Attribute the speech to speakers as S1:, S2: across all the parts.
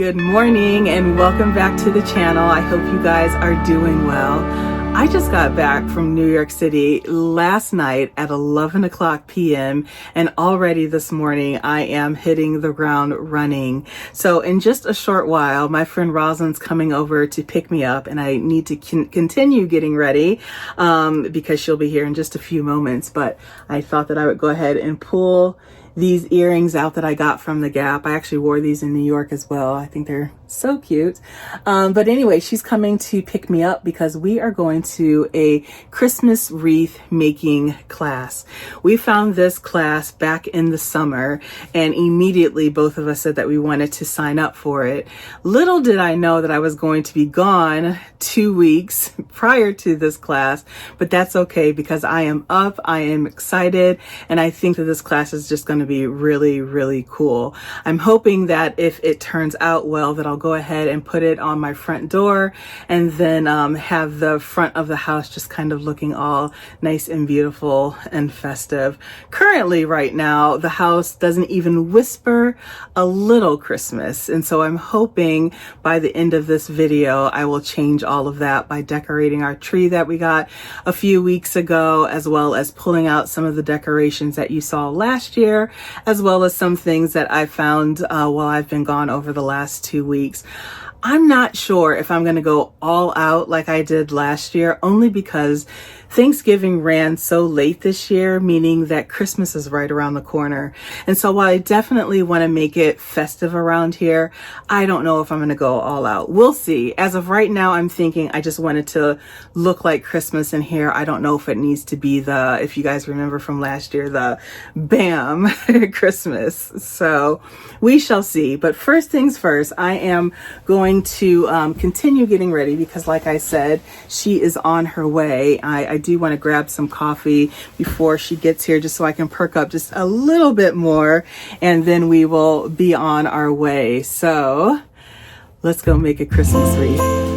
S1: Good morning and welcome back to the channel. I hope you guys are doing well. I just got back from New York City last night at 11 o'clock p.m. and already this morning I am hitting the ground running. So in just a short while, my friend Rosalind's coming over to pick me up and I need to continue getting ready because she'll be here in just a few moments. But I thought that I would go ahead and pull these earrings out that I got from the Gap. I actually wore these in New York as well. I think they're so cute. But anyway, she's coming to pick me up because we are going to a Christmas wreath making class. We found this class back in the summer and immediately both of us said that we wanted to sign up for it. Little did I know that I was going to be gone 2 weeks prior to this class, but that's okay because I am up, I am excited, and I think that this class is just going to be really, really cool. I'm hoping that if it turns out well, that I'll go ahead and put it on my front door and then have the front of the house just kind of looking all nice and beautiful and festive. Currently, right now, the house doesn't even whisper a little Christmas. And so I'm hoping by the end of this video, I will change all of that by decorating our tree that we got a few weeks ago, as well as pulling out some of the decorations that you saw last year, as well as some things that I found while I've been gone over the last 2 weeks. I'm not sure if I'm going to go all out like I did last year, only because Thanksgiving ran so late this year, meaning that Christmas is right around the corner. And so while I definitely want to make it festive around here, I don't know if I'm going to go all out. We'll see. As of right now, I'm thinking I just wanted to look like Christmas in here. I don't know if it needs to be the, if you guys remember from last year, the BAM Christmas. So we shall see. But first things first, I am going to continue getting ready because like I said, she is on her way. I do want to grab some coffee before she gets here just so I can perk up just a little bit more and then we will be on our way. So let's go make a Christmas wreath.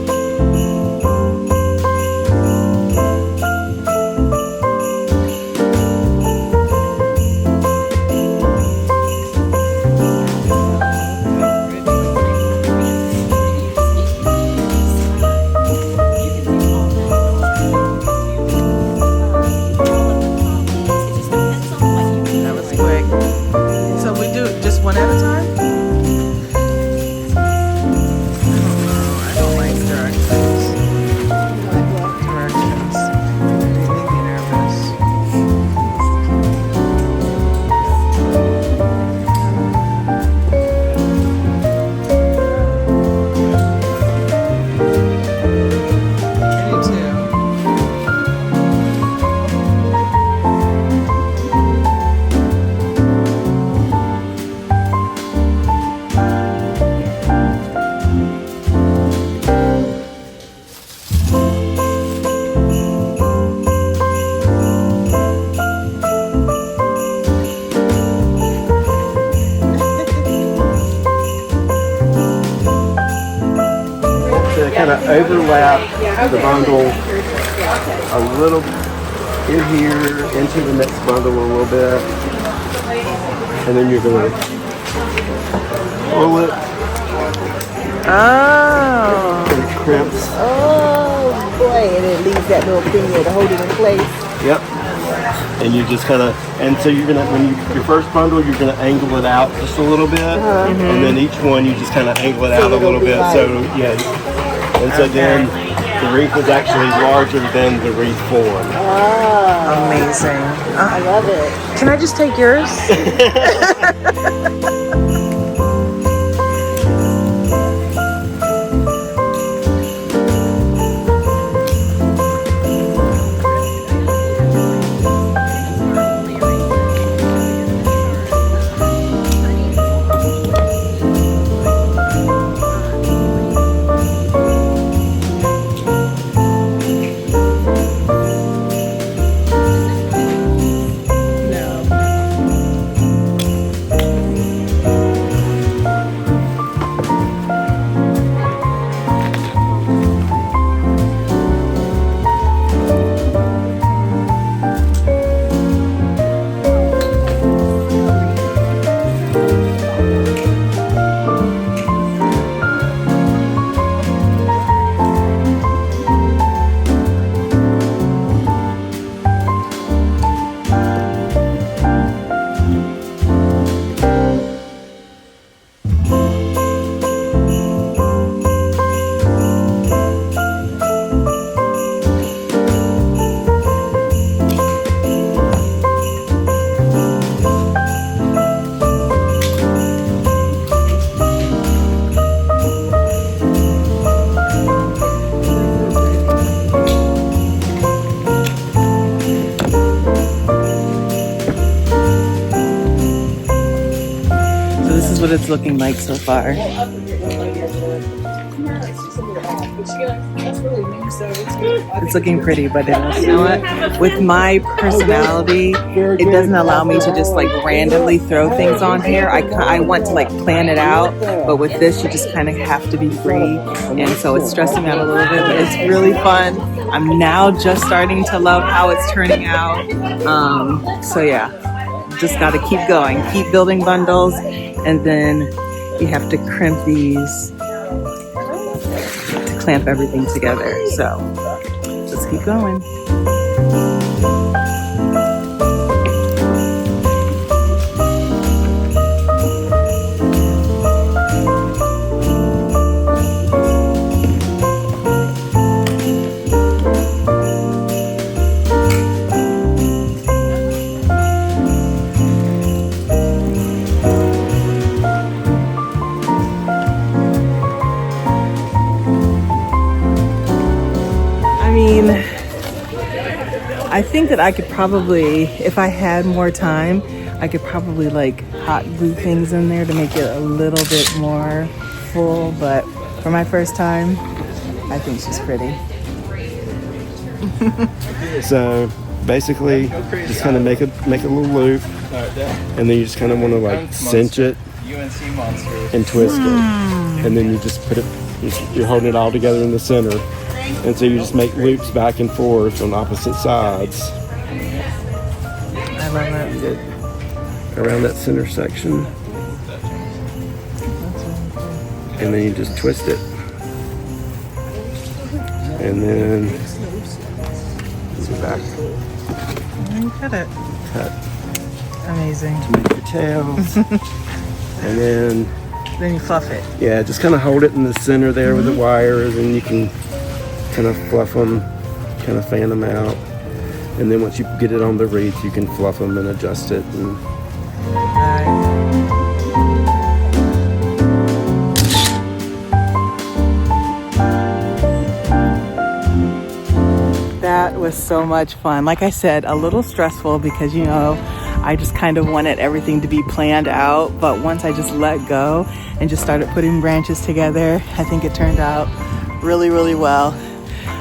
S2: Kind of overlap the bundle a little in here into the next bundle a little bit, and then you're going to pull it.
S1: Oh.
S2: And it crimps.
S3: Oh boy, and it leaves that little thing there to hold it in place.
S2: Yep. And you just kind of, and so you're gonna, when your first bundle, you're gonna angle it out just a little bit, and then each one you just kind of angle it out a little bit. So yeah. And so then the wreath is actually larger than the wreath form.
S3: Oh,
S1: Amazing.
S3: I love it.
S1: Can I just take yours? what it's looking like so far. It's looking pretty, but you know what? With my personality, it doesn't allow me to just like randomly throw things on here. I want to like plan it out, but with this, you just kind of have to be free, and so it's stressing me out a little bit, but it's really fun. I'm now just starting to love how it's turning out. So yeah, just got to keep going, keep building bundles, and then you have to crimp these to clamp everything together. So let's keep going. I think that I could probably, if I had more time, I could probably like hot glue things in there to make it a little bit more full, but for my first time, I think she's pretty.
S2: So basically, just kind of make a little loop, and then you just kind of want to like cinch it and twist it, and then you just put it, you're holding it all together in the center. And so you just make loops back and forth on opposite sides.
S1: I love that.
S2: Get around that center section. And then you just twist it. And then go back.
S1: And cut it.
S2: Cut.
S1: Amazing.
S2: To make your tails. And then
S1: you fluff it.
S2: Yeah, just kind of hold it in the center there with the wires, and you can kind of fluff them, kind of fan them out, and then once you get it on the wreath, you can fluff them and adjust it. And
S1: that was so much fun. Like I said, a little stressful because, you know, I just kind of wanted everything to be planned out, but once I just let go and just started putting branches together, I think it turned out really, really well.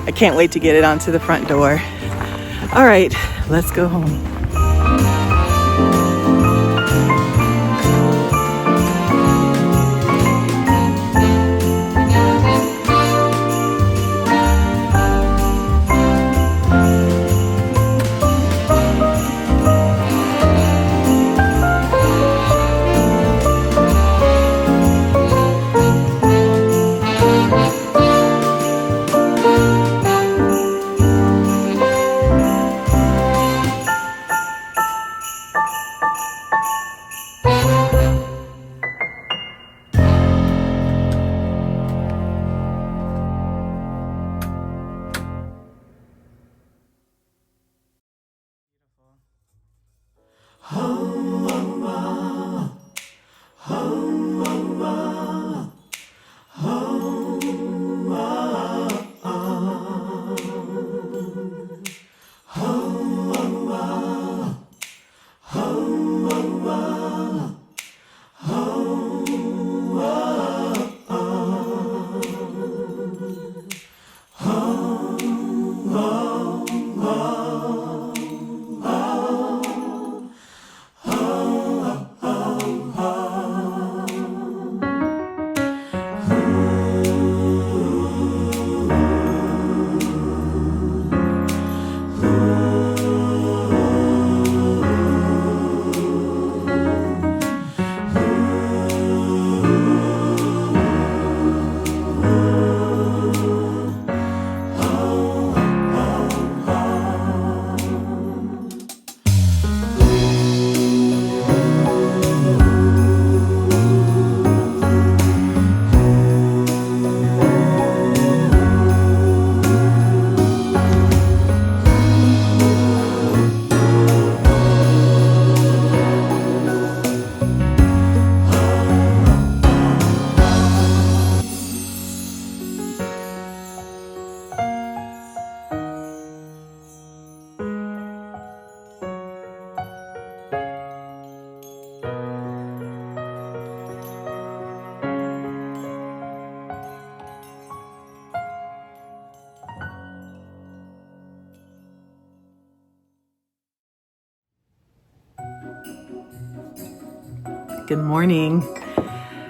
S1: I can't wait to get it onto the front door. All right, let's go home. Good morning.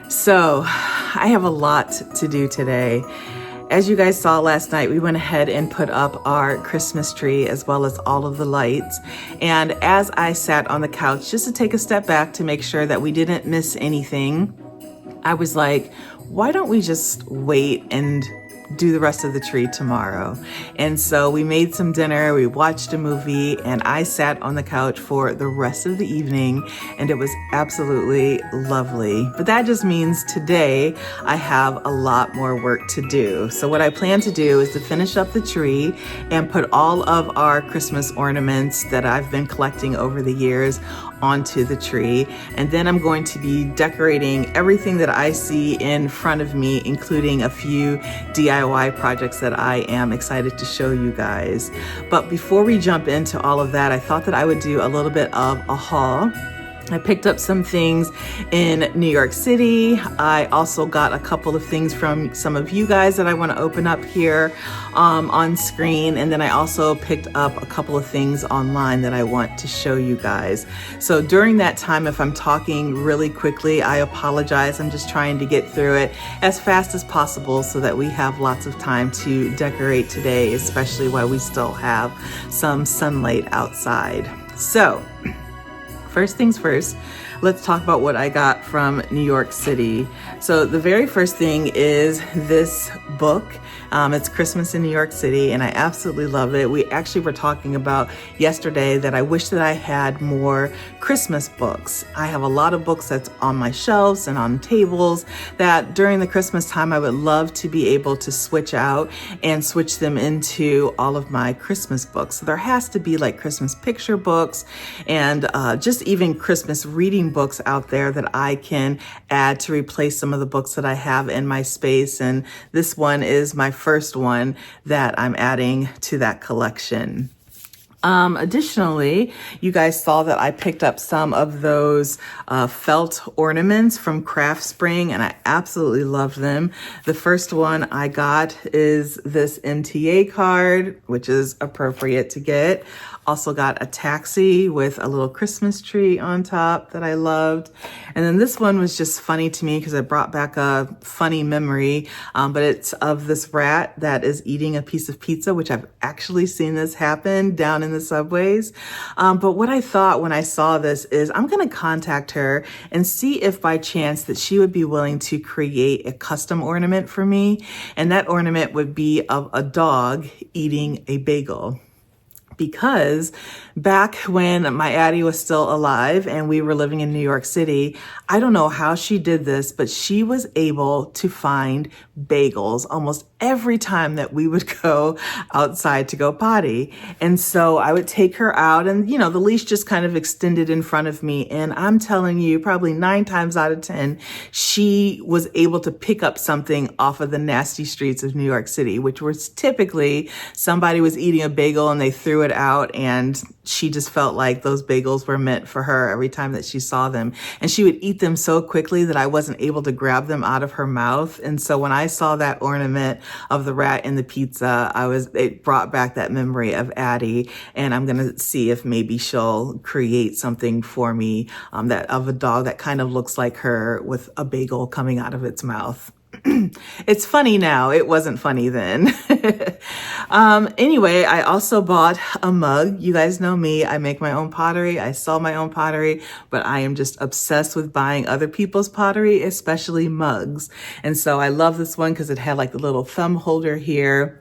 S1: So I have a lot to do today. As you guys saw last night, we went ahead and put up our Christmas tree as well as all of the lights. And as I sat on the couch just to take a step back to make sure that we didn't miss anything, I was like, why don't we just wait and do the rest of the tree tomorrow? And so we made some dinner, we watched a movie, and I sat on the couch for the rest of the evening, and it was absolutely lovely. But that just means today I have a lot more work to do. So what I plan to do is to finish up the tree and put all of our Christmas ornaments that I've been collecting over the years onto the tree. And then I'm going to be decorating everything that I see in front of me, including a few DIY projects that I am excited to show you guys. But before we jump into all of that, I thought that I would do a little bit of a haul. I picked up some things in New York City. I also got a couple of things from some of you guys that I want to open up here on screen. And then I also picked up a couple of things online that I want to show you guys. So during that time, if I'm talking really quickly, I apologize. I'm just trying to get through it as fast as possible so that we have lots of time to decorate today, especially while we still have some sunlight outside. So, first things first, let's talk about what I got from New York City. So the very first thing is this book. It's Christmas in New York City, and I absolutely love it. We actually were talking about yesterday that I wish that I had more Christmas books. I have a lot of books that's on my shelves and on tables that during the Christmas time I would love to be able to switch out and switch them into all of my Christmas books. So there has to be like Christmas picture books and just even Christmas reading books out there that I can add to replace some of the books that I have in my space. And this one is my first one that I'm adding to that collection. Additionally, you guys saw that I picked up some of those felt ornaments from Craft Spring, and I absolutely love them. The first one I got is this MTA card, which is appropriate to get. Also got a taxi with a little Christmas tree on top that I loved. And then this one was just funny to me because it brought back a funny memory, but it's of this rat that is eating a piece of pizza, which I've actually seen this happen down in the subways. But what I thought when I saw this is I'm going to contact her and see if by chance that she would be willing to create a custom ornament for me. And that ornament would be of a dog eating a bagel. Because back when my Addie was still alive and we were living in New York City, I don't know how she did this, but she was able to find bagels almost every time that we would go outside to go potty. And so I would take her out and, you know, the leash just kind of extended in front of me. And I'm telling you, probably 9 times out of 10, she was able to pick up something off of the nasty streets of New York City, which was typically somebody was eating a bagel and they threw it out, and she just felt like those bagels were meant for her every time that she saw them. And she would eat them so quickly that I wasn't able to grab them out of her mouth. And so when I saw that ornament of the rat and the pizza, it brought back that memory of Addie. And I'm going to see if maybe she'll create something for me that of a dog that kind of looks like her with a bagel coming out of its mouth. It's funny now. It wasn't funny then. Anyway, I also bought a mug. You guys know me. I make my own pottery. I sell my own pottery, but I am just obsessed with buying other people's pottery, especially mugs. And so I love this one because it had like the little thumb holder here.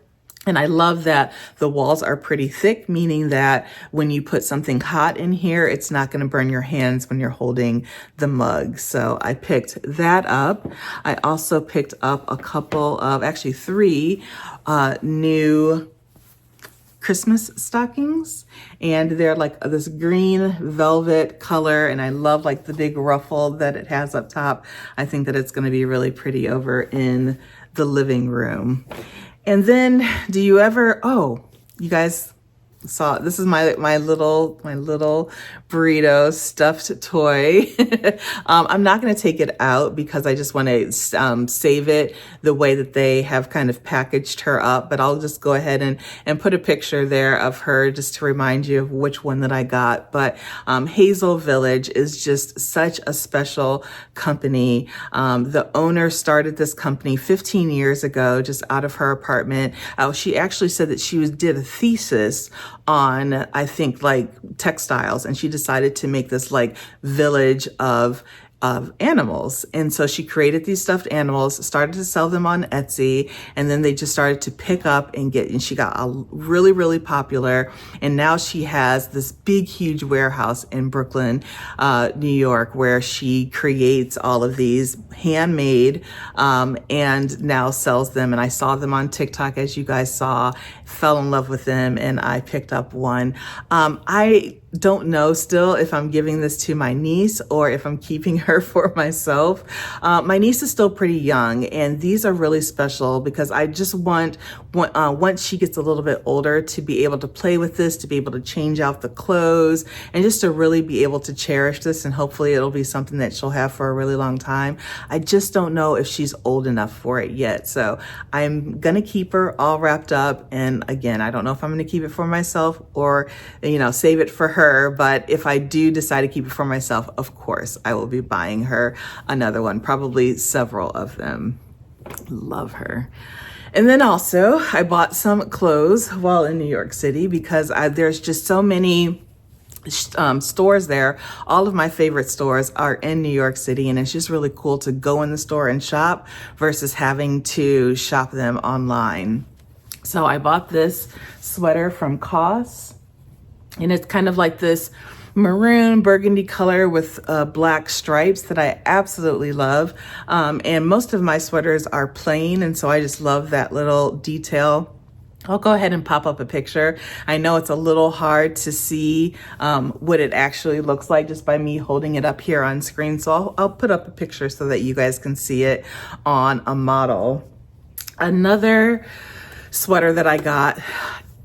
S1: And I love that the walls are pretty thick, meaning that when you put something hot in here, it's not going to burn your hands when you're holding the mug. So I picked that up. I also picked up a couple of, actually 3 new Christmas stockings, and they're like this green velvet color, and I love like the big ruffle that it has up top. I think that it's going to be really pretty over in the living room. And then, you guys, saw this is my little burrito stuffed toy. I'm not going to take it out because I just want to save it the way that they have kind of packaged her up, but I'll just go ahead and put a picture there of her just to remind you of which one that I got. But Hazel Village is just such a special company. The owner started this company 15 years ago just out of her apartment. She actually said that she did a thesis on, I think, like textiles, and she decided to make this like village of animals. And so she created these stuffed animals, started to sell them on Etsy, and then they just started to pick up and she got really, really popular. And now she has this big, huge warehouse in Brooklyn, New York, where she creates all of these handmade, and now sells them. And I saw them on TikTok, as you guys saw, fell in love with them, and I picked up one. I don't know still if I'm giving this to my niece or if I'm keeping her for myself. My niece is still pretty young, and these are really special because I just want once she gets a little bit older to be able to play with this, to be able to change out the clothes, and just to really be able to cherish this, and hopefully it'll be something that she'll have for a really long time. I just don't know if she's old enough for it yet. So I'm gonna keep her all wrapped up, and again, I don't know if I'm gonna keep it for myself or, save it for her. But if I do decide to keep it for myself, of course, I will be buying her another one, probably several of them. Love her. And then also I bought some clothes while in New York City because there's just so many stores there. All of my favorite stores are in New York City, and it's just really cool to go in the store and shop versus having to shop them online. So I bought this sweater from COS. And it's kind of like this maroon burgundy color with black stripes that I absolutely love. And most of my sweaters are plain, and so I just love that little detail. I'll go ahead and pop up a picture. I know it's a little hard to see what it actually looks like just by me holding it up here on screen. So I'll put up a picture so that you guys can see it on a model. Another sweater that I got,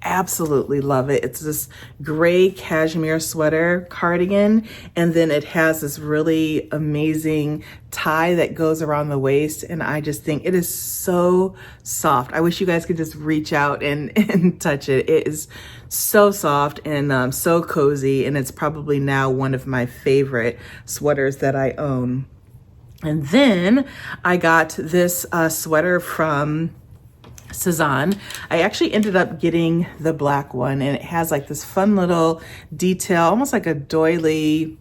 S1: absolutely love it. It's this gray cashmere sweater cardigan, and then it has this really amazing tie that goes around the waist, and I just think it is so soft. I wish you guys could just reach out and touch it. It is so soft and so cozy, and it's probably now one of my favorite sweaters that I own. And then I got this sweater from Cezanne. I actually ended up getting the black one, and it has like this fun little detail, almost like a doily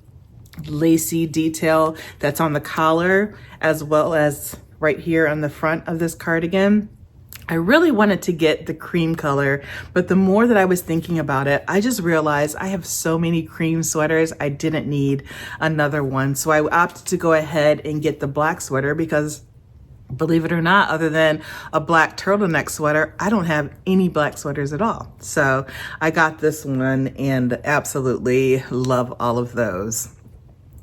S1: lacy detail that's on the collar, as well as right here on the front of this cardigan. I really wanted to get the cream color, but the more that I was thinking about it, I just realized I have so many cream sweaters, I didn't need another one. So I opted to go ahead and get the black sweater because, believe it or not, other than a black turtleneck sweater, I don't have any black sweaters at all. So I got this one and absolutely love all of those.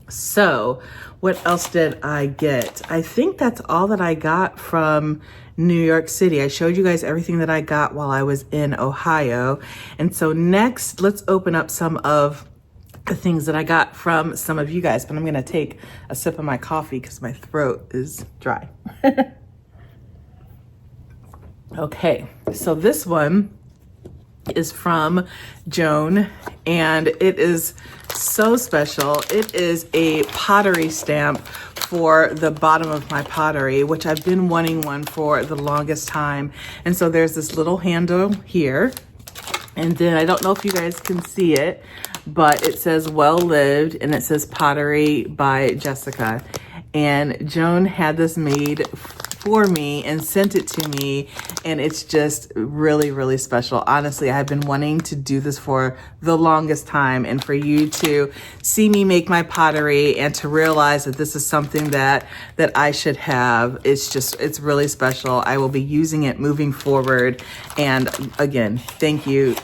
S1: So what else did I get? I think that's all that I got from New York City. I showed you guys everything that I got while I was in Ohio. And so next, let's open up some of the things that I got from some of you guys, but I'm gonna take a sip of my coffee because my throat is dry. Okay, so this one is from Joan, and it is so special. It is a pottery stamp for the bottom of my pottery, which I've been wanting one for the longest time. And so there's this little handle here, and then I don't know if you guys can see it, but it says well lived, and it says pottery by Jessica. And Joan had this made for me and sent it to me, and it's just really, really special. Honestly, I've been wanting to do this for the longest time, and for you to see me make my pottery and to realize that this is something that I should have, it's really special. I will be using it moving forward, and again, thank you.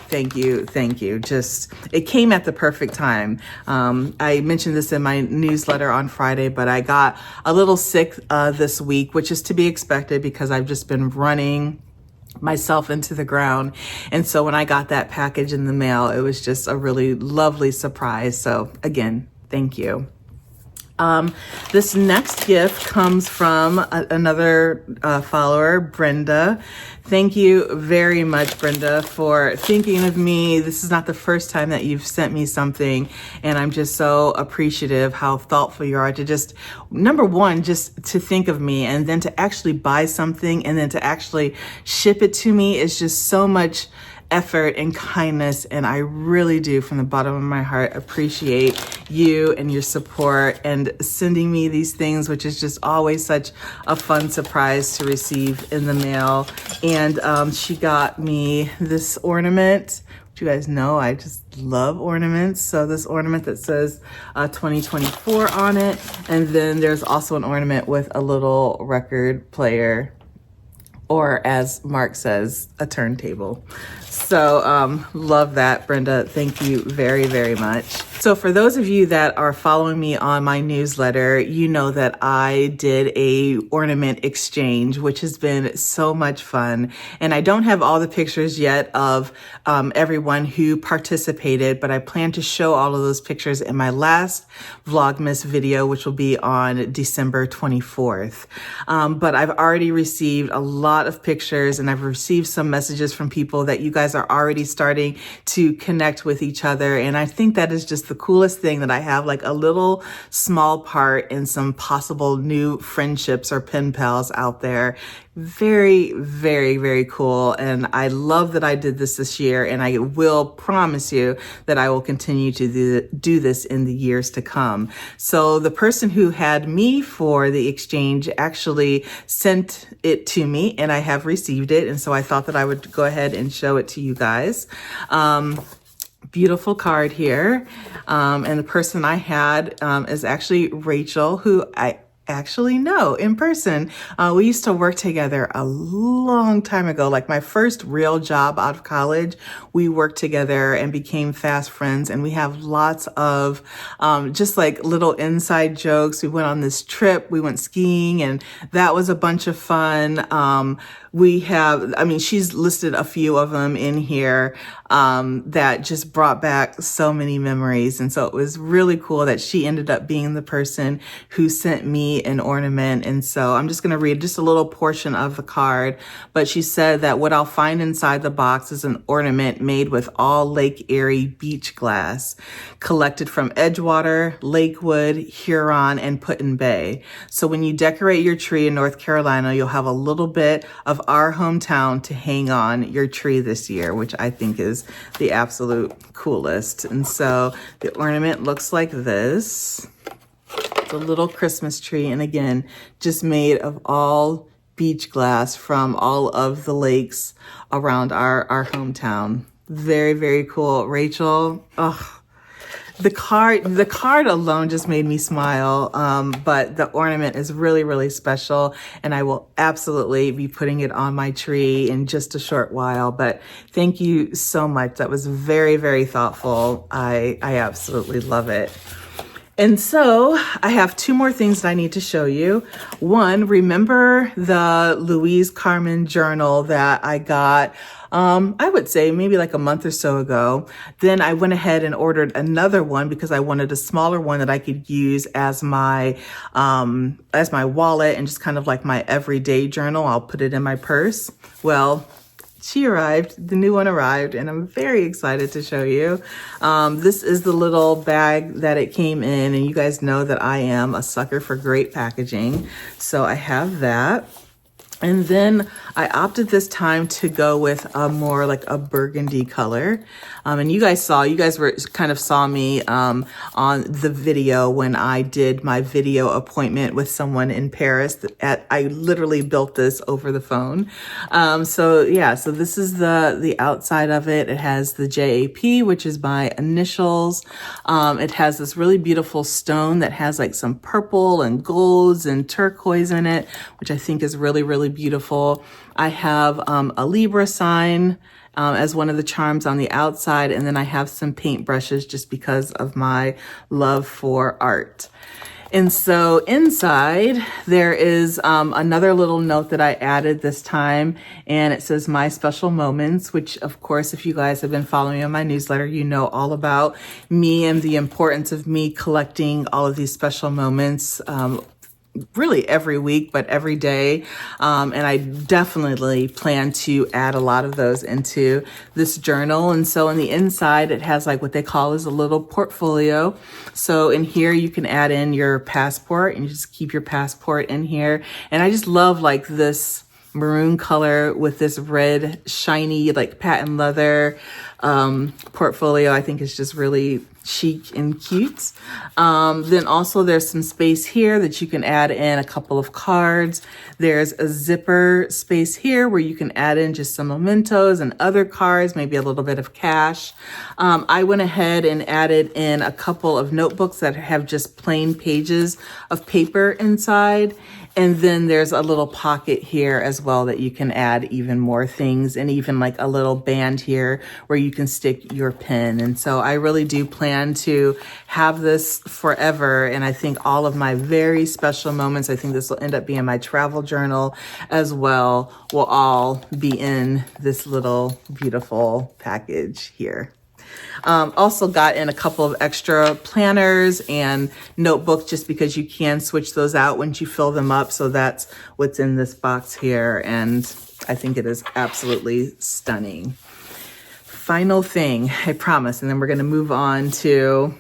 S1: Just, it came at the perfect time. I mentioned this in my newsletter on Friday, but I got a little sick this week, which is to be expected because I've just been running myself into the ground. And so when I got that package in the mail, it was just a really lovely surprise. So again, thank you. This next gift comes from another follower, Brenda. Thank you very much, Brenda, for thinking of me. This is not the first time that you've sent me something, and I'm just so appreciative how thoughtful you are to just, number one, just to think of me, and then to actually buy something and then to actually ship it to me is just so much effort and kindness, and I really do from the bottom of my heart appreciate you and your support and sending me these things, which is just always such a fun surprise to receive in the mail. And she got me this ornament. You guys know I just love ornaments. So this ornament that says 2024 on it, and then there's also an ornament with a little record player, or as Mark says, a turntable. So love that, Brenda. Thank you very, very much. So for those of you that are following me on my newsletter, you know that I did a ornament exchange, which has been so much fun. And I don't have all the pictures yet of everyone who participated, but I plan to show all of those pictures in my last Vlogmas video, which will be on December 24th. But I've already received a lot of pictures, and I've received some messages from people that you guys are already starting to connect with each other. And I think that is just the coolest thing, that I have like a little small part in some possible new friendships or pen pals out there. Very, very, very cool. And I love that I did this year, and I will promise you that I will continue to do this in the years to come. So the person who had me for the exchange actually sent it to me, and I have received it. And so I thought that I would go ahead and show it to you guys. Beautiful card here. And the person I had is actually Rachel, who I actually know in person. We used to work together a long time ago. Like my first real job out of college, we worked together and became fast friends. And we have lots of just like little inside jokes. We went on this trip, we went skiing, and that was a bunch of fun. We have, I mean, she's listed a few of them in here that just brought back so many memories. And so it was really cool that she ended up being the person who sent me an ornament. And so I'm just going to read just a little portion of the card. But she said that what I'll find inside the box is an ornament made with all Lake Erie beach glass, collected from Edgewater, Lakewood, Huron, and Put-in Bay. So when you decorate your tree in North Carolina, you'll have a little bit of our hometown to hang on your tree this year, which I think is the absolute coolest. And so the ornament looks like this. It's a little Christmas tree, and again, just made of all beach glass from all of the lakes around our hometown. Very, very cool. Rachel, the card alone just made me smile, but the ornament is really, really special, and I will absolutely be putting it on my tree in just a short while. But thank you so much. That was very, very thoughtful. I absolutely love it. And so I have two more things that I need to show you. One, remember the Louise Carmen journal that I got, I would say maybe like a month or so ago. Then I went ahead and ordered another one because I wanted a smaller one that I could use as my wallet and just kind of like my everyday journal. I'll put it in my purse. Well, she arrived, the new one arrived, and I'm very excited to show you. This is the little bag that it came in, and you guys know that I am a sucker for great packaging. So I have that. And then I opted this time to go with a more like a burgundy color. And you guys saw me on the video when I did my video appointment with someone in Paris. I literally built this over the phone. So this is the outside of it. It has the JAP, which is my initials. It has this really beautiful stone that has like some purple and golds and turquoise in it, which I think is really, really beautiful. I have a Libra sign as one of the charms on the outside, and then I have some paint brushes just because of my love for art. And so inside there is another little note that I added this time, and it says my special moments, which of course, if you guys have been following me on my newsletter, you know all about me and the importance of me collecting all of these special moments, really every week, but every day. And I definitely plan to add a lot of those into this journal. And so on the inside, it has like what they call is a little portfolio. So in here, you can add in your passport and you just keep your passport in here. And I just love like this maroon color with this red shiny like patent leather portfolio. I think it's just really chic and cute. Then also there's some space here that you can add in a couple of cards. There's a zipper space here where you can add in just some mementos and other cards, maybe a little bit of cash. I went ahead and added in a couple of notebooks that have just plain pages of paper inside. And then there's a little pocket here as well that you can add even more things, and even like a little band here where you can stick your pen. And so I really do plan to have this forever. And I think all of my very special moments, I think this will end up being my travel journal as well, will all be in this little beautiful package here. Also got in a couple of extra planners and notebooks just because you can switch those out once you fill them up. So that's what's in this box here. And I think it is absolutely stunning. Final thing, I promise. And then we're going to move on to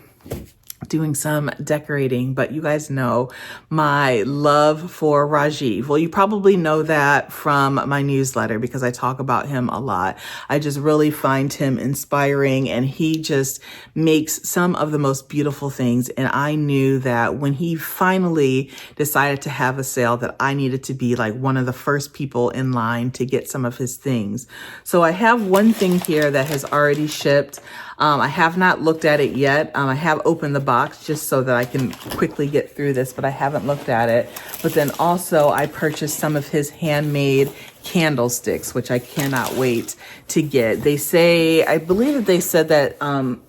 S1: doing some decorating, but you guys know my love for Rajiv. Well, you probably know that from my newsletter because I talk about him a lot. I just really find him inspiring, and he just makes some of the most beautiful things. And I knew that when he finally decided to have a sale, that I needed to be like one of the first people in line to get some of his things. So I have one thing here that has already shipped. I have not looked at it yet. I have opened the box just so that I can quickly get through this, but I haven't looked at it. But then also I purchased some of his handmade candlesticks, which I cannot wait to get. They say, I believe that they said that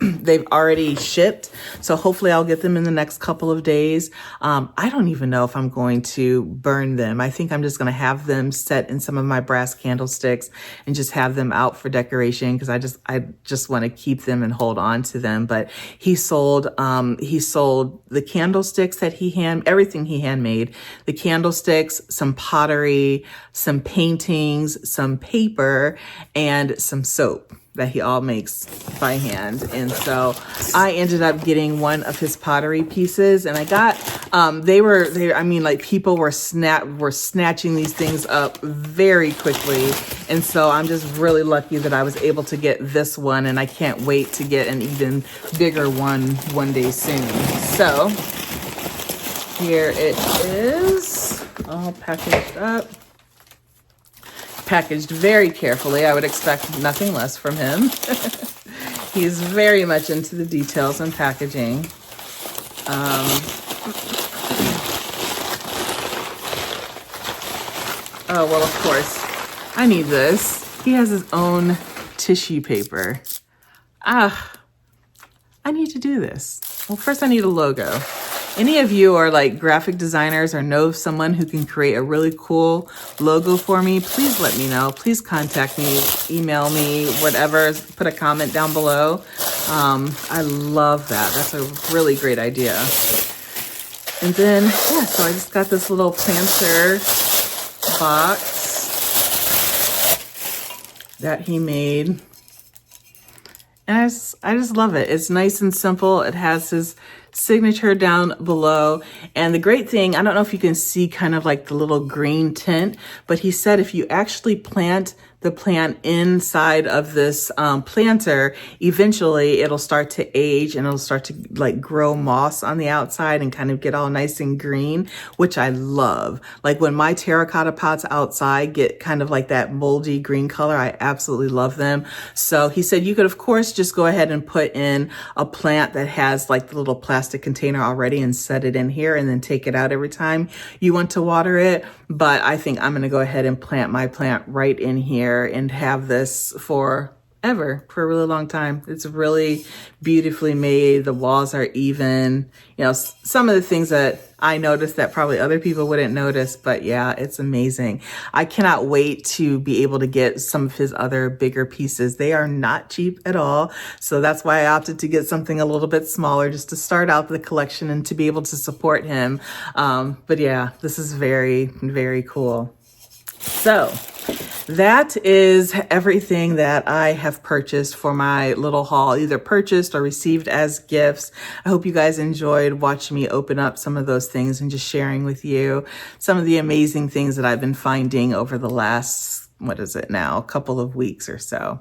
S1: they've already shipped. So hopefully I'll get them in the next couple of days. I don't even know if I'm going to burn them. I think I'm just going to have them set in some of my brass candlesticks and just have them out for decoration, because I just want to keep them and hold on to them. But he sold the candlesticks that everything he handmade, the candlesticks, some pottery, some paintings, some paper, and some soap that he all makes by hand. And so I ended up getting one of his pottery pieces, and I got, people were snatching these things up very quickly. And so I'm just really lucky that I was able to get this one, and I can't wait to get an even bigger one day soon. So here it is, all packaged up. Packaged very carefully. I would expect nothing less from him. He's very much into the details and packaging. Oh, well, of course, I need this. He has his own tissue paper. I need to do this. Well, first I need a logo. Any of you are like graphic designers or know someone who can create a really cool logo for me, please let me know. Please contact me, email me, whatever, put a comment down below. I love that. That's a really great idea. And then, yeah, so I just got this little planter box that he made. And I just love it. It's nice and simple. It has his signature down below. And the great thing, I don't know if you can see kind of like the little green tint, but he said if you actually plant the plant inside of this planter, eventually it'll start to age and it'll start to like grow moss on the outside and kind of get all nice and green, which I love. Like when my terracotta pots outside get kind of like that moldy green color, I absolutely love them. So he said you could of course just go ahead and put in a plant that has like the little plastic container already and set it in here and then take it out every time you want to water it. But I think I'm going to go ahead and plant my plant right in here and have this for ever, for a really long time. It's really beautifully made. The walls are even. You know, some of the things that I noticed that probably other people wouldn't notice, but yeah, it's amazing. I cannot wait to be able to get some of his other bigger pieces. They are not cheap at all. So that's why I opted to get something a little bit smaller just to start out the collection and to be able to support him. But yeah, this is very, very cool. So that is everything that I have purchased for my little haul, either purchased or received as gifts. I hope you guys enjoyed watching me open up some of those things and just sharing with you some of the amazing things that I've been finding over the last, what is it now, a couple of weeks or so.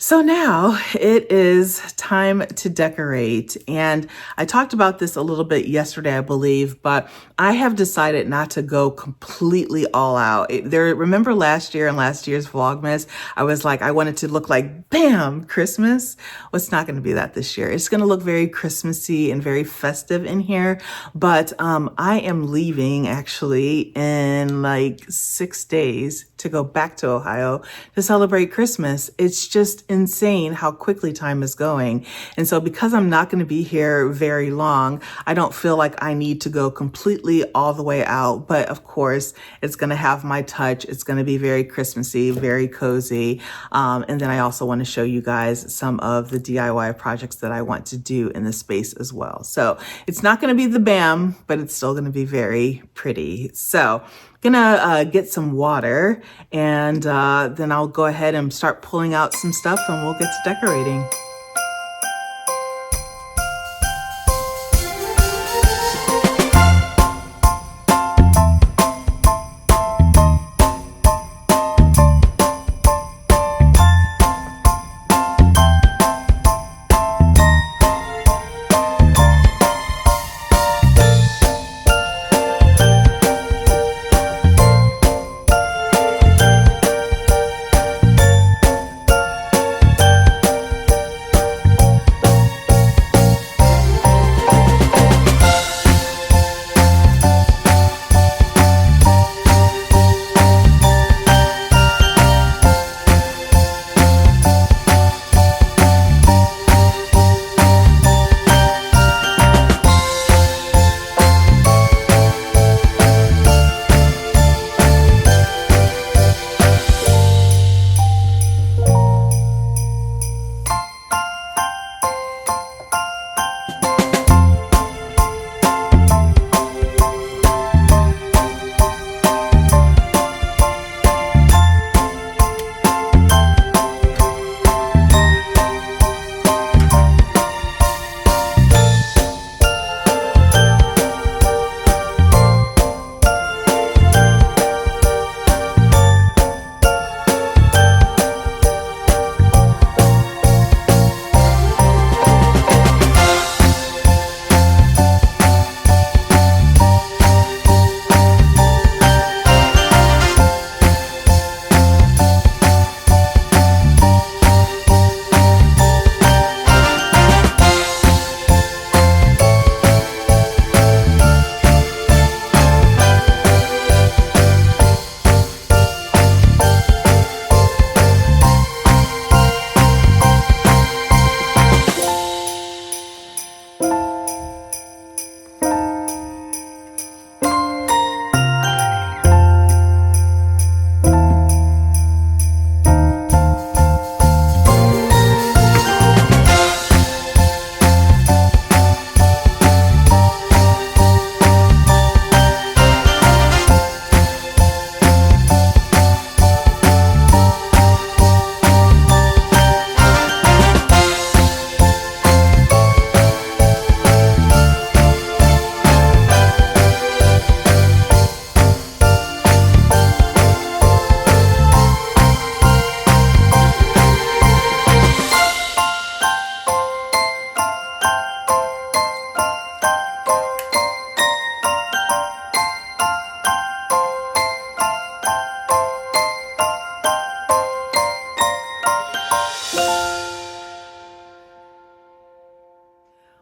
S1: So now it is time to decorate. And I talked about this a little bit yesterday, I believe, but I have decided not to go completely all out. Remember last year and last year's Vlogmas, I was like, I wanted to look like, bam, Christmas. Well, it's not going to be that this year. It's going to look very Christmassy and very festive in here. But I am leaving actually in like 6 days to go back to Ohio to celebrate Christmas. It's just insane how quickly time is going. And so because I'm not going to be here very long, I don't feel like I need to go completely all the way out. But of course, it's going to have my touch. It's going to be very Christmassy, very cozy. And then I also want to show you guys some of the DIY projects that I want to do in this space as well. So it's not going to be the BAM, but it's still going to be very pretty. So gonna get some water, and then I'll go ahead and start pulling out some stuff and we'll get to decorating.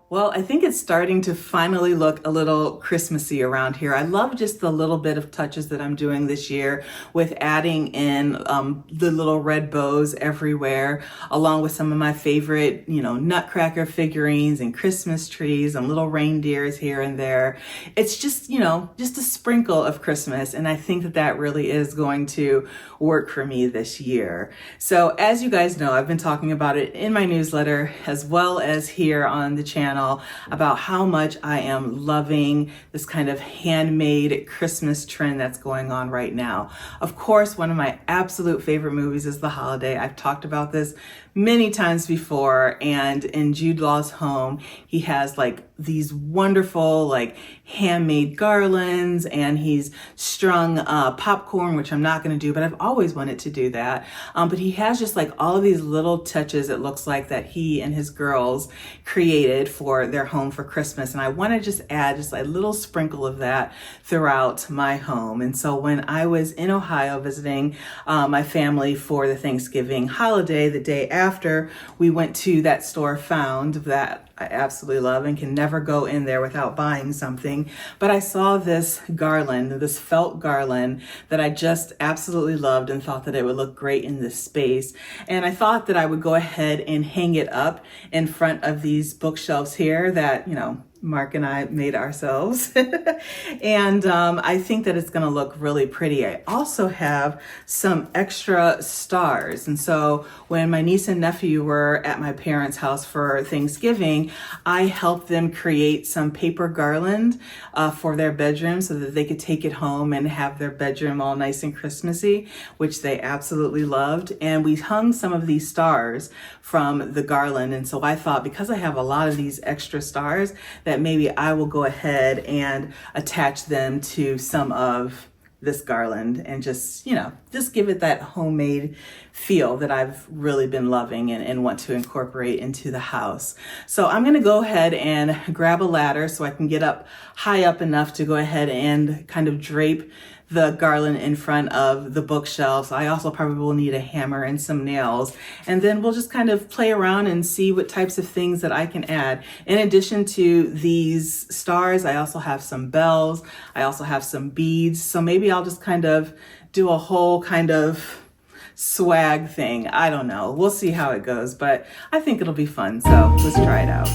S1: Well, I think it's starting to finally look a little Christmassy around here. I love just the little bit of touches that I'm doing this year with adding in the little red bows everywhere, along with some of my favorite, nutcracker figurines and Christmas trees and little reindeers here and there. It's just, just a sprinkle of Christmas. And I think that that really is going to work for me this year. So as you guys know, I've been talking about it in my newsletter as well as here on the channel about how much I am loving this kind of handmade Christmas trend that's going on right now. Of course, one of my absolute favorite movies is The Holiday. I've talked about this many times before, and in Jude Law's home, he has like these wonderful like handmade garlands, and he's strung popcorn, which I'm not going to do, but I've always wanted to do that. But he has just like all of these little touches, it looks like, that he and his girls created for their home for Christmas. And I want to just add just a little sprinkle of that throughout my home. And so when I was in Ohio visiting my family for the Thanksgiving holiday, the day after, we went to that store Found that I absolutely love and can never go in there without buying something. But I saw this garland, this felt garland that I just absolutely loved and thought that it would look great in this space. And I thought that I would go ahead and hang it up in front of these bookshelves here that, Mark and I made ourselves. And I think that it's going to look really pretty. I also have some extra stars. And so when my niece and nephew were at my parents' house for Thanksgiving, I helped them create some paper garland for their bedroom so that they could take it home and have their bedroom all nice and Christmassy, which they absolutely loved. And we hung some of these stars from the garland. And so I thought, because I have a lot of these extra stars, that maybe I will go ahead and attach them to some of this garland and just give it that homemade feel that I've really been loving and want to incorporate into the house. So I'm going to go ahead and grab a ladder so I can get up high up enough to go ahead and kind of drape the garland in front of the bookshelves. I also probably will need a hammer and some nails. And then we'll just kind of play around and see what types of things that I can add. In addition to these stars, I also have some bells. I also have some beads. So maybe I'll just kind of do a whole kind of swag thing. I don't know. We'll see how it goes, but I think it'll be fun. So let's try it out.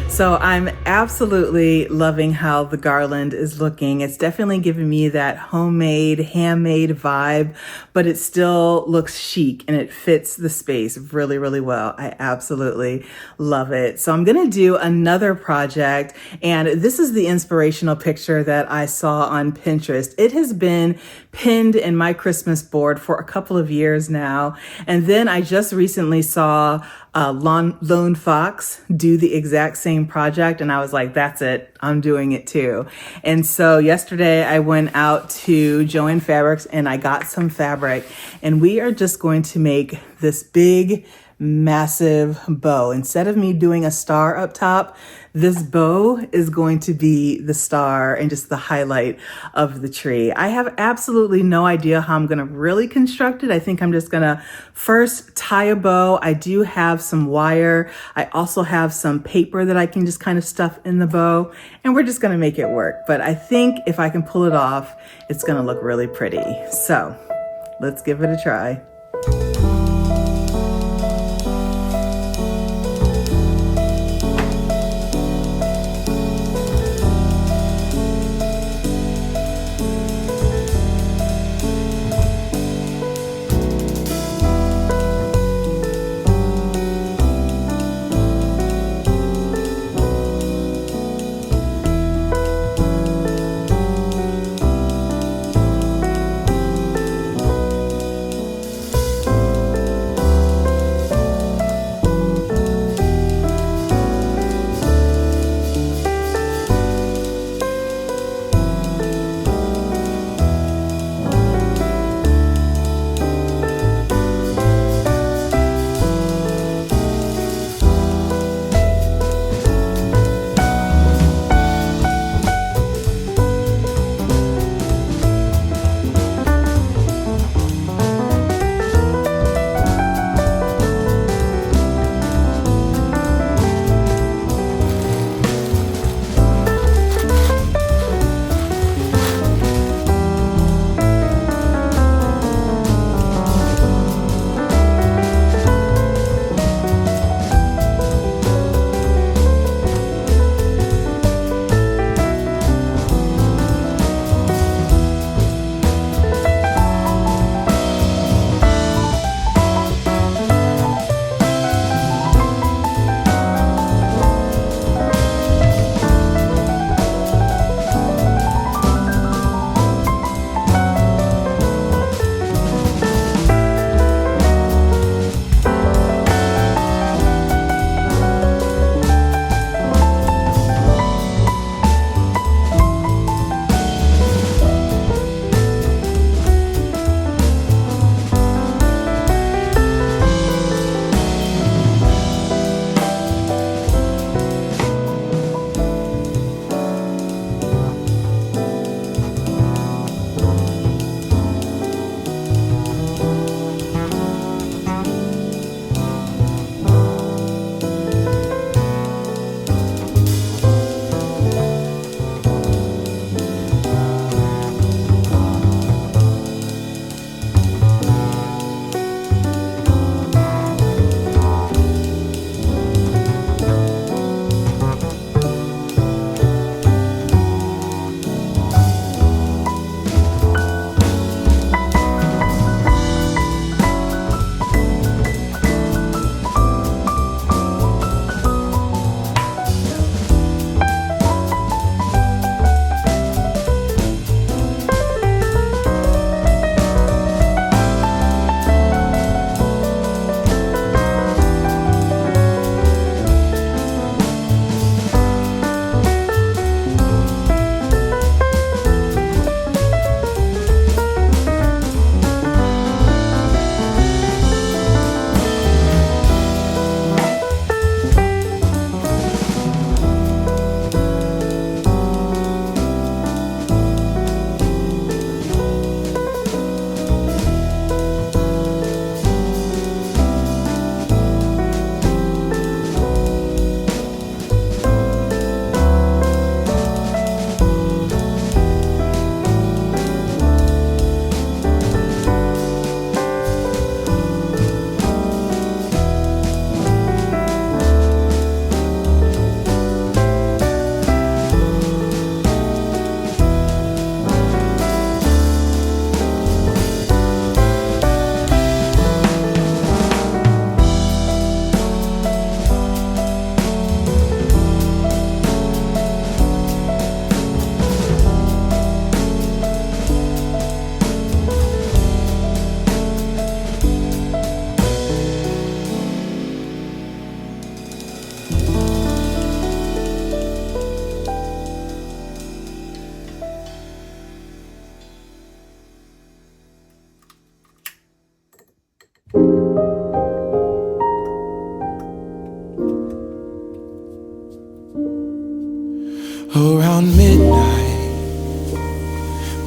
S1: So I'm absolutely loving how the garland is looking. It's definitely giving me that homemade, handmade vibe, but it still looks chic and it fits the space really, really well. I absolutely love it. So I'm gonna do another project, and this is the inspirational picture that I saw on Pinterest. It has been pinned in my Christmas board for a couple of years now, and then I just recently saw Lone Fox do the exact same project, and I was like, that's it, I'm doing it too. And so yesterday I went out to Joann Fabrics and I got some fabric, and we are just going to make this big massive bow. Instead of me doing a star up top, this bow is going to be the star and just the highlight of the tree. I have absolutely no idea how I'm going to really construct it. I think I'm just going to first tie a bow. I do have some wire. I also have some paper that I can just kind of stuff in the bow, and we're just going to make it work. But I think if I can pull it off, it's going to look really pretty. So let's give it a try.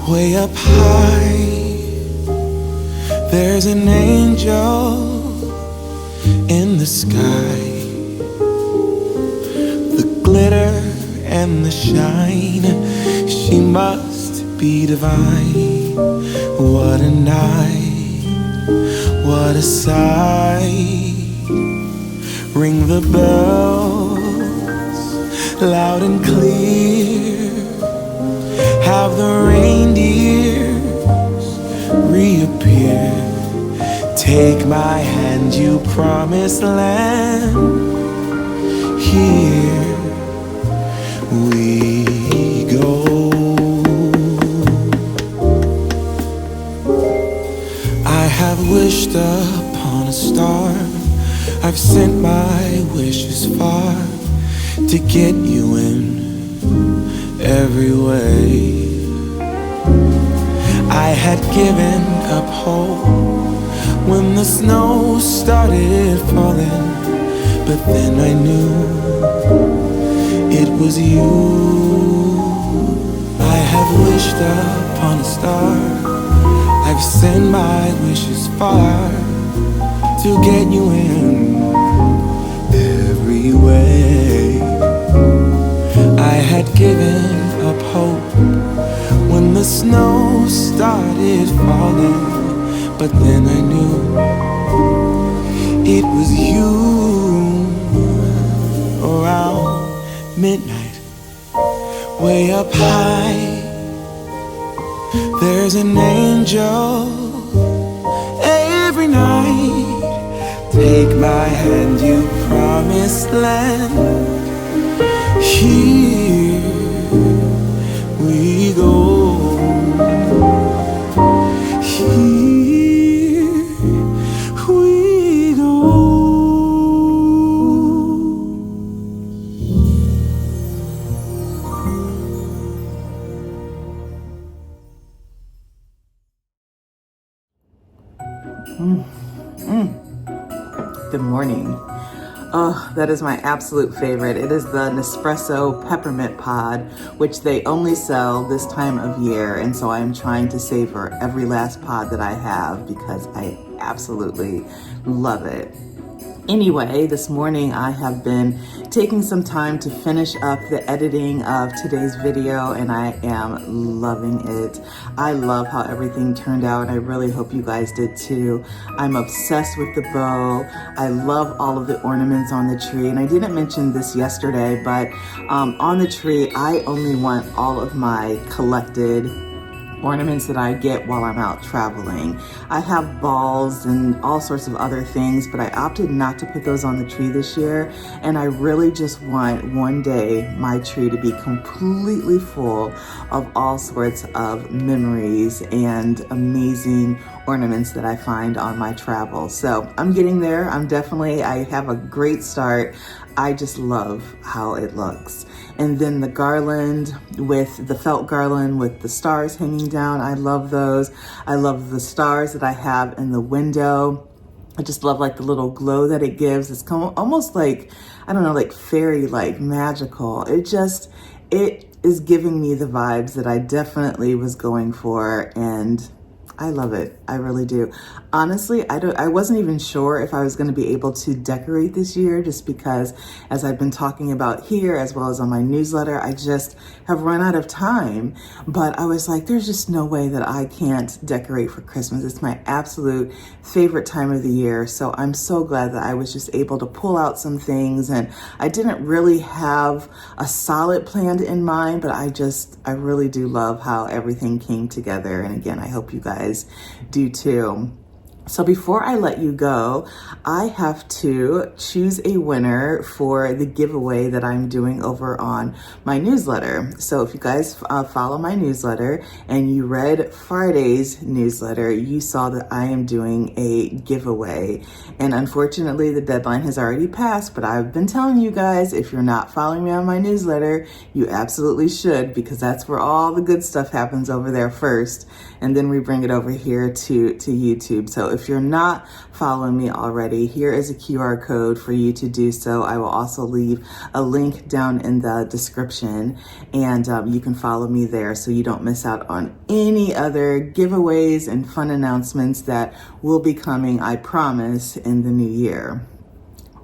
S4: Way up high, there's an angel in the sky. The glitter and the shine, she must be divine. What a night, what a sight. Ring the bells loud and clear. Have the reindeers reappear. Take my hand, you promised land. Here we go. I have wished upon a star. I've sent my wishes far to get you in every way. I had given up hope when the snow started falling, but then I knew it was you. I have wished upon a star. I've sent my wishes far to get you in every way. I had given up hope when the snow started falling, but then I knew it was you. Around midnight, way up high, there's an angel every night. Take my hand, you promised land. Here we go. Here we go.
S1: Good morning. Oh, that is my absolute favorite. It is the Nespresso Peppermint Pod, which they only sell this time of year. And so I'm trying to savor every last pod that I have because I absolutely love it. Anyway, this morning I have been taking some time to finish up the editing of today's video, and I am loving it. I love how everything turned out, and I really hope you guys did too. I'm obsessed with the bow. I love all of the ornaments on the tree, and I didn't mention this yesterday, but on the tree, I only want all of my collected ornaments that I get while I'm out traveling. I have balls and all sorts of other things, but I opted not to put those on the tree this year. And I really just want one day my tree to be completely full of all sorts of memories and amazing ornaments that I find on my travels. So I'm getting there. I have a great start. I just love how it looks. And then the garland with the felt garland with the stars hanging down. I love those. I love the stars that I have in the window. I just love like the little glow that it gives. It's almost like, I don't know, like fairy, like magical. It is giving me the vibes that I definitely was going for, and I love it. I really do. Honestly, I wasn't even sure if I was going to be able to decorate this year, just because as I've been talking about here as well as on my newsletter, I just have run out of time. But I was like, there's just no way that I can't decorate for Christmas. It's my absolute favorite time of the year. So I'm so glad that I was just able to pull out some things, and I didn't really have a solid plan in mind, but I really do love how everything came together. And again, I hope you guys do too. So before I let you go, I have to choose a winner for the giveaway that I'm doing over on my newsletter. So if you guys follow my newsletter and you read Friday's newsletter, you saw that I am doing a giveaway. And unfortunately, the deadline has already passed, but I've been telling you guys, if you're not following me on my newsletter, you absolutely should, because that's where all the good stuff happens over there first. And then we bring it over here to YouTube. So if you're not following me already, here is a QR code for you to do so. I will also leave a link down in the description, and you can follow me there so you don't miss out on any other giveaways and fun announcements that will be coming, I promise, in the new year.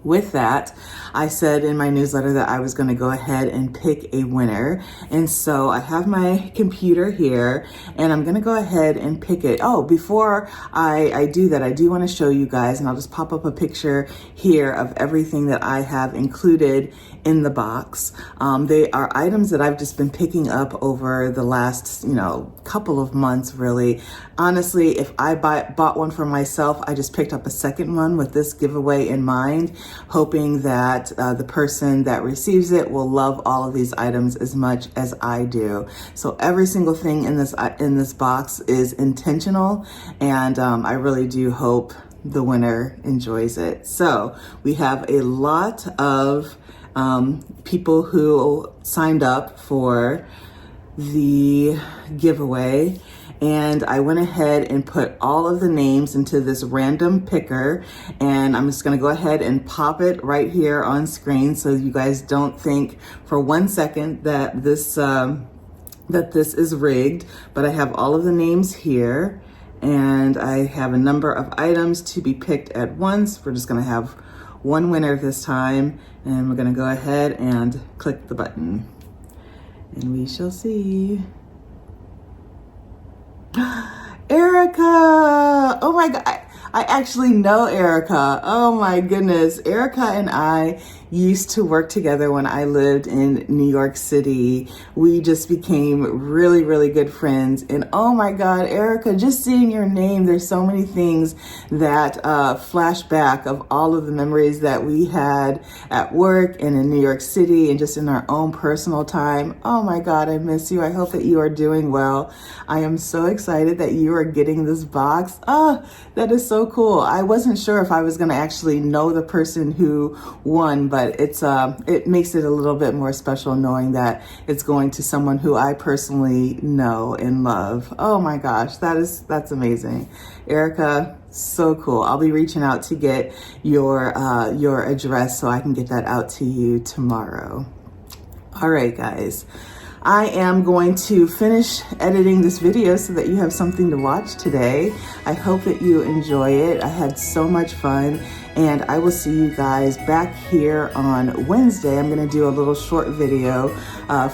S1: With that, I said in my newsletter that I was going to go ahead and pick a winner. And so I have my computer here and I'm going to go ahead and pick it. Oh, before I do that, I do want to show you guys, and I'll just pop up a picture here of everything that I have included in the box. They are items that I've just been picking up over the last, couple of months, really. Honestly, if I bought one for myself, I just picked up a second one with this giveaway in mind, hoping that the person that receives it will love all of these items as much as I do. So every single thing in this box is intentional, and I really do hope the winner enjoys it. So we have a lot of people who signed up for the giveaway, and I went ahead and put all of the names into this random picker, and I'm just going to go ahead and pop it right here on screen so you guys don't think for 1 second that this is rigged. But I have all of the names here, and I have a number of items to be picked at once. We're just going to have one winner this time, and we're going to go ahead and click the button, and we shall see. Erica! Oh my God, I actually know Erica. Oh my goodness. Erica and I used to work together when I lived in New York City. We just became really, really good friends. And oh my God, Erica, just seeing your name, there's so many things that flash back of all of the memories that we had at work and in New York City and just in our own personal time. Oh my God, I miss you. I hope that you are doing well. I am so excited that you are getting this box. Oh, that is so cool. I wasn't sure if I was going to actually know the person who won, but it makes it a little bit more special knowing that it's going to someone who I personally know and love. Oh my gosh, that's amazing. Erica, so cool. I'll be reaching out to get your address so I can get that out to you tomorrow. All right, guys. I am going to finish editing this video so that you have something to watch today. I hope that you enjoy it. I had so much fun, and I will see you guys back here on Wednesday. I'm going to do a little short video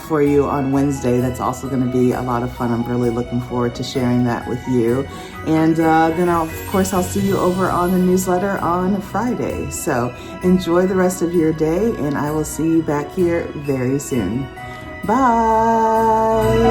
S1: for you on Wednesday. That's also going to be a lot of fun. I'm really looking forward to sharing that with you. And then of course, I'll see you over on the newsletter on Friday. So enjoy the rest of your day, and I will see you back here very soon. Bye.